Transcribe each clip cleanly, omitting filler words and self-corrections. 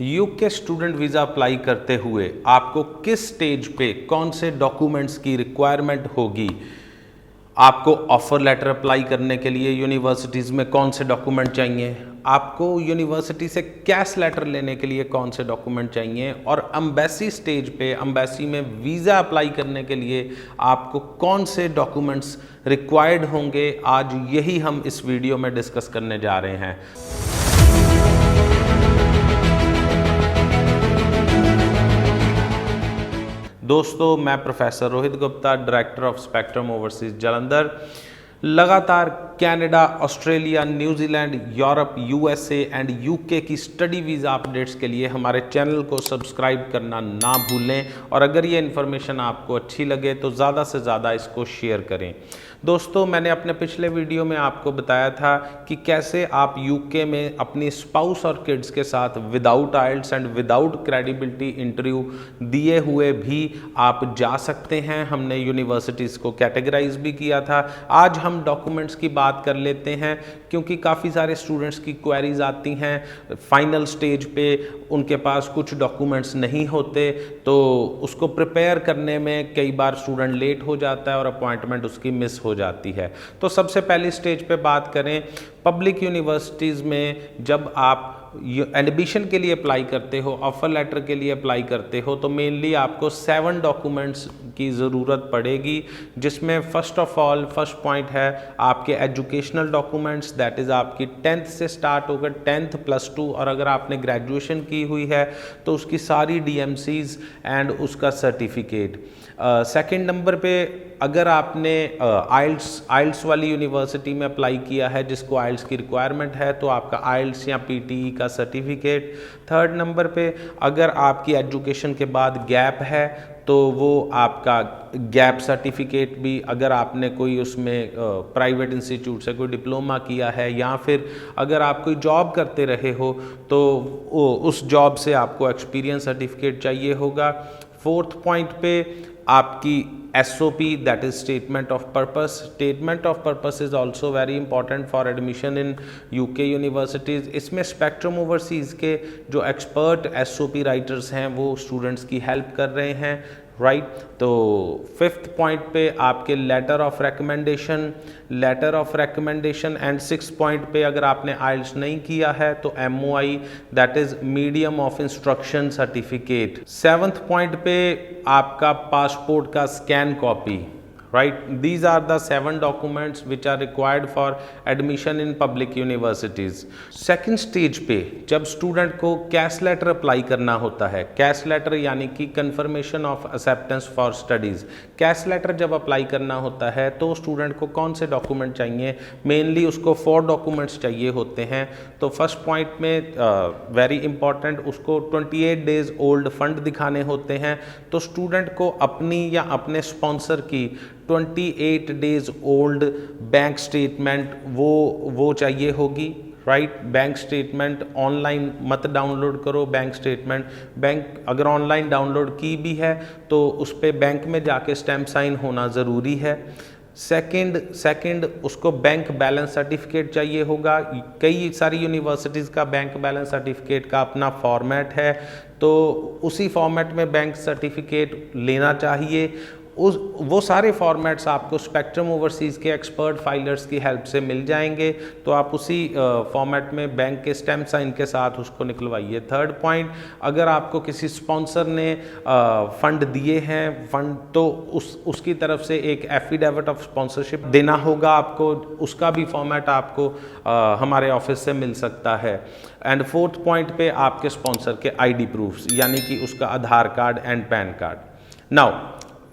UK student visa apply करते हुए आपको किस स्टेज पे कौन से डॉक्यूमेंट्स की रिक्वायरमेंट होगी, आपको ऑफर लेटर अप्लाई करने के लिए यूनिवर्सिटीज़ में कौन से डॉक्यूमेंट चाहिए, आपको यूनिवर्सिटी से कैश लेटर लेने के लिए कौन से डॉक्यूमेंट चाहिए, और एम्बेसी स्टेज पे एम्बेसी में वीज़ा अप्लाई करने के लिए आपको कौन से डॉक्यूमेंट्स रिक्वायर्ड होंगे, आज यही हम इस वीडियो में डिस्कस करने जा रहे हैं। दोस्तों, मैं professor Rohit Gupta, director of spectrum overseas Jalandhar, लगातार Canada, Australia, New Zealand, Europe, USA and UK की स्टडी वीज़ा अपडेट्स के लिए हमारे चैनल को सब्सक्राइब करना ना भूलें, और अगर ये इन्फॉर्मेशन आपको अच्छी लगे तो ज़्यादा से ज़्यादा इसको शेयर करें। दोस्तों, मैंने अपने पिछले वीडियो में आपको बताया था कि कैसे आप यूके में अपनी स्पाउस और किड्स के साथ without IELTS and without credibility interview दिए हुए भी आप जा सकते हैं। हमने यूनिवर्सिटीज़ को कैटेगराइज भी किया था। आज हम डॉक्यूमेंट्स की बात कर लेते हैं, क्योंकि काफ़ी सारे स्टूडेंट्स की क्वेरीज आती हैं फाइनल स्टेज पे, उनके पास कुछ डॉक्यूमेंट्स नहीं होते, तो उसको प्रिपेयर करने में कई बार स्टूडेंट लेट हो जाता है और अपॉइंटमेंट उसकी मिस हो जाती है। तो सबसे पहली स्टेज पे बात करें, पब्लिक यूनिवर्सिटीज़ में जब आप एडमिशन के लिए अप्लाई करते हो, ऑफर लेटर के लिए अप्लाई करते हो, तो मेनली आपको 7 डॉक्यूमेंट्स की ज़रूरत पड़ेगी, जिसमें फर्स्ट पॉइंट है आपके एजुकेशनल डॉक्यूमेंट्स, दैट इज़ आपकी 10th से स्टार्ट होकर 10th +2, और अगर आपने ग्रेजुएशन की हुई है तो उसकी सारी DMCs एंड उसका सर्टिफिकेट। सेकंड नंबर पे, अगर आपने आइल्स वाली यूनिवर्सिटी में अप्लाई किया है जिसको आइल्स की रिक्वायरमेंट है, तो आपका आइल्स या PTE का सर्टिफिकेट। थर्ड नंबर पे, अगर आपकी एजुकेशन के बाद गैप है तो वो आपका गैप सर्टिफिकेट भी, अगर आपने कोई उसमें प्राइवेट इंस्टीट्यूट से कोई डिप्लोमा किया है, या फिर अगर आप कोई जॉब करते रहे हो तो उस जॉब से आपको एक्सपीरियंस सर्टिफिकेट चाहिए होगा। फोर्थ पॉइंट पे आपकी SOP, that is statement of purpose. Statement of purpose is also very important for admission in UK universities. इसमें स्पेक्ट्रम ओवरसीज़ के जो एक्सपर्ट SOP राइटर्स हैं वो स्टूडेंट्स की हेल्प कर रहे हैं, राइट। तो फिफ्थ पॉइंट पे आपके letter of recommendation and 6 point पे, अगर आपने आइल्स नहीं किया है तो MOI, that is medium of instruction certificate. 7th point पे आपका पासपोर्ट का scan copy, right? These are the 7 documents which are required for admission in public universities. Second stage पे जब स्टूडेंट को कैश लेटर अप्लाई करना होता है, cash letter यानी कि confirmation of acceptance for studies, CAS letter जब अप्लाई करना होता है तो स्टूडेंट को कौन से डॉक्यूमेंट चाहिए, मेनली उसको 4 डॉक्यूमेंट्स चाहिए होते हैं। तो फर्स्ट पॉइंट में वेरी इंपॉर्टेंट, उसको 28 डेज ओल्ड फंड दिखाने होते हैं। तो स्टूडेंट को अपनी या अपने स्पॉन्सर की 28 डेज ओल्ड बैंक स्टेटमेंट वो चाहिए होगी, राइट। बैंक स्टेटमेंट ऑनलाइन मत डाउनलोड करो, बैंक स्टेटमेंट अगर ऑनलाइन डाउनलोड की भी है तो उस पर बैंक में जाके स्टैम्प साइन होना ज़रूरी है। सेकंड उसको बैंक बैलेंस सर्टिफिकेट चाहिए होगा। कई सारी यूनिवर्सिटीज़ का बैंक बैलेंस सर्टिफिकेट का अपना फॉर्मेट है, तो उसी फॉर्मेट में बैंक सर्टिफिकेट लेना चाहिए। वो सारे फॉर्मेट्स आपको स्पेक्ट्रम ओवरसीज़ के एक्सपर्ट फाइलर्स की हेल्प से मिल जाएंगे, तो आप उसी फॉर्मेट में बैंक के स्टैम्प साइन के साथ उसको निकलवाइए। थर्ड पॉइंट, अगर आपको किसी स्पॉन्सर ने फंड दिए हैं तो उसकी तरफ से एक एफिडेविट ऑफ स्पॉन्सरशिप देना होगा आपको, उसका भी फॉर्मेट आपको हमारे ऑफिस से मिल सकता है। एंड फोर्थ पॉइंट पे आपके स्पॉन्सर के ID प्रूफ्स, यानी कि उसका Aadhaar card and pan card. Now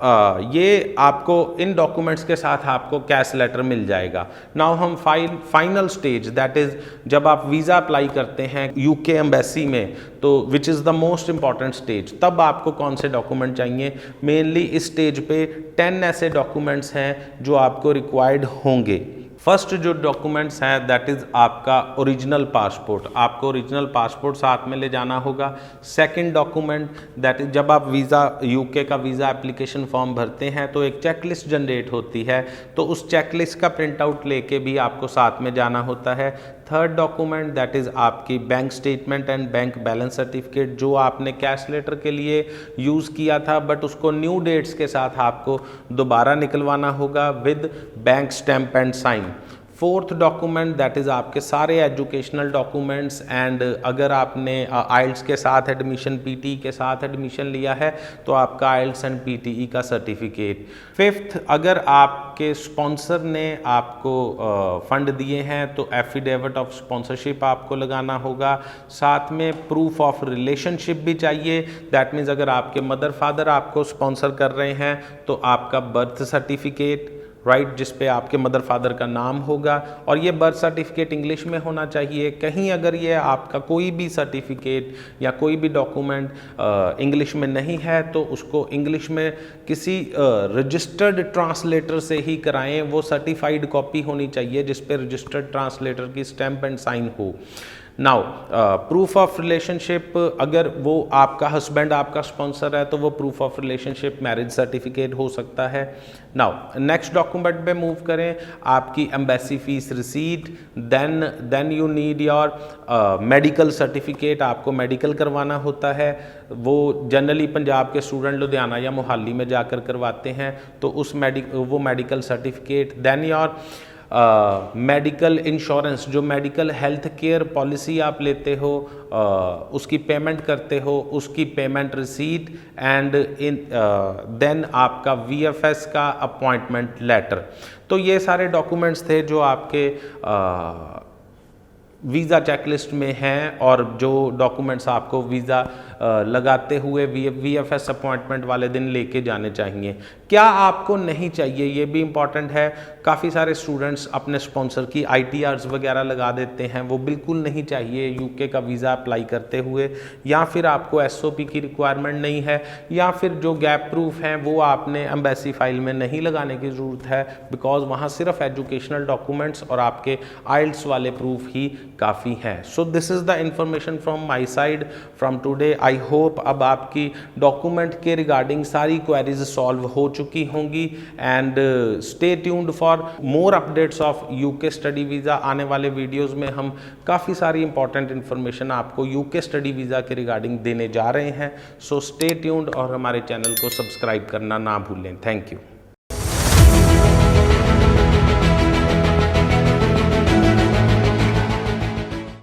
ये आपको इन डॉक्यूमेंट्स के साथ आपको कैश लेटर मिल जाएगा। नाउ हम फाइनल स्टेज, दैट इज़ जब आप वीज़ा अप्लाई करते हैं यूके एम्बेसी में, तो which is the most important stage, तब आपको कौन से डॉक्यूमेंट चाहिए। मेनली इस स्टेज पे 10 ऐसे डॉक्यूमेंट्स हैं जो आपको रिक्वायर्ड होंगे। फर्स्ट जो डॉक्यूमेंट्स हैं दैट इज़ आपका ओरिजिनल पासपोर्ट, आपको ओरिजिनल पासपोर्ट साथ में ले जाना होगा। सेकंड डॉक्यूमेंट दैट इज जब आप वीज़ा यूके का वीज़ा एप्लीकेशन फॉर्म भरते हैं तो एक चेकलिस्ट जनरेट होती है, तो उस चेकलिस्ट का प्रिंट आउट लेके भी आपको साथ में जाना होता है। थर्ड डॉक्यूमेंट दैट इज़ आपकी bank statement and bank balance certificate, जो आपने कैश लेटर के लिए यूज़ किया था बट उसको न्यू डेट्स के साथ आपको दोबारा निकलवाना होगा with bank stamp and sign. Fourth document that is आपके सारे एजुकेशनल डॉक्यूमेंट्स एंड अगर आपने आइल्स के साथ एडमिशन, पीटी के साथ एडमिशन लिया है तो आपका आइल्स एंड पीटीई का सर्टिफिकेट। फिफ्थ, अगर आपके स्पॉन्सर ने आपको फंड दिए हैं तो एफिडेविट ऑफ स्पॉन्सरशिप आपको लगाना होगा। साथ में प्रूफ ऑफ रिलेशनशिप भी चाहिए, दैट मीन्स अगर आपके मदर फादर आपको स्पॉन्सर कर रहे हैं तो आपका बर्थ सर्टिफिकेट, राइट, जिस पे आपके मदर फादर का नाम होगा, और ये बर्थ सर्टिफिकेट इंग्लिश में होना चाहिए। कहीं अगर ये आपका कोई भी सर्टिफिकेट या कोई भी डॉक्यूमेंट इंग्लिश में नहीं है तो उसको इंग्लिश में किसी रजिस्टर्ड ट्रांसलेटर से ही कराएं। वो सर्टिफाइड कॉपी होनी चाहिए जिस पे रजिस्टर्ड ट्रांसलेटर की स्टैम्प एंड साइन हो। नाउ प्रूफ ऑफ रिलेशनशिप, अगर वो आपका हस्बैंड आपका स्पॉन्सर है तो वो proof of relationship marriage certificate हो सकता है। नाउ नेक्स्ट डॉक्यूमेंट पे मूव करें, आपकी embassy fee receipt, then you need your medical certificate, आपको मेडिकल करवाना होता है। वो जनरली पंजाब के स्टूडेंट लुधियाना या मोहाली में जाकर करवाते हैं, तो उस वो medical certificate. Then your medical insurance, जो मेडिकल हेल्थ केयर पॉलिसी आप लेते हो, उसकी पेमेंट करते हो, उसकी पेमेंट रिसीट एंड देन आपका वीएफएस का अपॉइंटमेंट लेटर। तो ये सारे डॉक्यूमेंट्स थे जो आपके वीज़ा चेकलिस्ट में हैं और जो डॉक्यूमेंट्स आपको वीज़ा लगाते हुए वीएफएस अपॉइंटमेंट वाले दिन लेके जाने चाहिए। क्या आपको नहीं चाहिए, ये भी इम्पॉर्टेंट है। काफ़ी सारे स्टूडेंट्स अपने स्पॉन्सर की आईटीआर्स वगैरह लगा देते हैं, वो बिल्कुल नहीं चाहिए यूके का वीज़ा अप्लाई करते हुए। या फिर आपको एसओपी की रिक्वायरमेंट नहीं है, या फिर जो गैप प्रूफ हैं वो आपने एम्बेसी फाइल में नहीं लगाने की ज़रूरत है, बिकॉज वहाँ सिर्फ एजुकेशनल डॉक्यूमेंट्स और आपके आइल्स वाले प्रूफ ही काफ़ी हैं। So this is the information from my side from today. I hope अब आपकी डॉक्यूमेंट के रिगार्डिंग सारी क्वेरीज सॉल्व हो चुकी होंगी and stay tuned for more updates of UK study visa. आने वाले वीडियोस में हम काफ़ी सारी इंपॉर्टेंट इन्फॉर्मेशन आपको यूके स्टडी वीज़ा के रिगार्डिंग देने जा रहे हैं। सो स्टे ट्यून्ड और हमारे चैनल को सब्सक्राइब करना ना भूलें। Thank you.